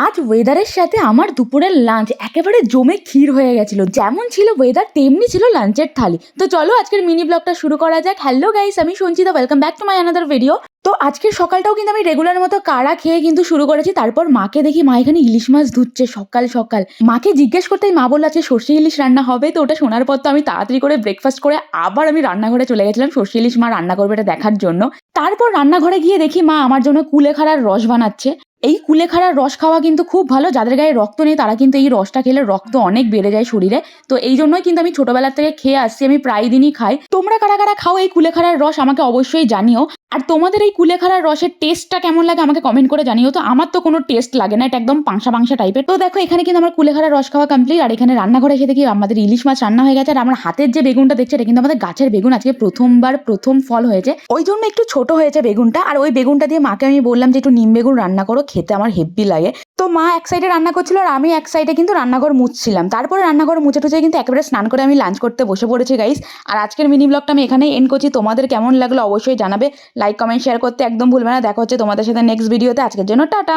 আজ ওয়েদারের সাথে আমার দুপুরের লাঞ্চ একেবারে জমে ক্ষীর হয়ে গেছিল। যেমন ছিল ওয়েদার তেমনি ছিল লাঞ্চের থালি। তো চলো আজকের মিনি ব্লগটা শুরু করা যাক। হ্যালো গাইস, আমি Sanchita, welcome back to my another video. তো আজকের সকালটাও কিন্তু আমি রেগুলার মতো কাড়া খেয়ে কিন্তু শুরু করেছি। তারপর মাকে দেখি মা এখানে ইলিশ মাছ ধুচ্ছে সকাল সকাল। মাকে জিজ্ঞেস করতেই মা বলল আজকে সর্ষে ইলিশ রান্না হবে। তো ওটা শোনার পর তো আমি তাড়াতাড়ি করে ব্রেকফাস্ট করে আবার আমি রান্নাঘরে চলে গেছিলাম সর্ষে ইলিশ মা রান্না করবে এটা দেখার জন্য। তারপর রান্নাঘরে গিয়ে দেখি মা আমার জন্য কুলেখাড়ার রস বানাচ্ছে। এই কুলেখাড়ার রস খাওয়া কিন্তু খুব ভালো। যাদের গায়ে রক্ত নেই তারা কিন্তু এই রসটা খেলে রক্ত অনেক বেড়ে যায় শরীরে। তো এই জন্যই কিন্তু আমি ছোটবেলা থেকে খেয়ে আসছি, আমি প্রায় দিনই খাই। তোমরা কারা কারা খাও এই কুলেখাড়ার রস আমাকে অবশ্যই জানিও। আর তোমাদের এই কুলেখাড়ার রসের টেস্টটা কেমন লাগে আমাকে কমেন্ট করে জানিও। তো আমার তো কোনো টেস্ট লাগে না, এটা একদম পাংশা পাংশা টাইপের। তো দেখো এখানে কিন্তু আমার কুলেখাড়ার রস খাওয়া কমপ্লিট। আর এখানে রান্নাঘরে এসে দেখি আমাদের ইলিশ মাছ রান্না হয়ে গেছে। আর আমার হাতের যে বেগুনটা দেখছে এটা কিন্তু আমাদের গাছের বেগুন, আজকে প্রথম ফল হয়েছে, ওই জন্য একটু ছোট হয়েছে বেগুনটা। আর ওই বেগুনটা দিয়ে মাকে আমি বললাম যে একটু নিম বেগুন রান্না করো, খেতে আমার হেব্বি লাগে। তো মা এক সাইডে রান্না করছিল আর আমি এক সাইডে কিন্তু রান্নাঘর মুছছিলাম। তারপরে রান্নাঘর মুছে টুছে কিন্তু একেবারে স্নান করে আমি লাঞ্চ করতে বসে পড়েছি গাইস। আর আজকের মিনি ব্লগটা আমি এখানেই এন্ড করছি। তোমাদের কেমন লাগলো অবশ্যই জানাবে, লাইক কমেন্ট শেয়ার করতে একদম ভুলবে না। দেখা হচ্ছে তোমাদের সাথে নেক্সট ভিডিওতে। আজকের জন্য টাটা।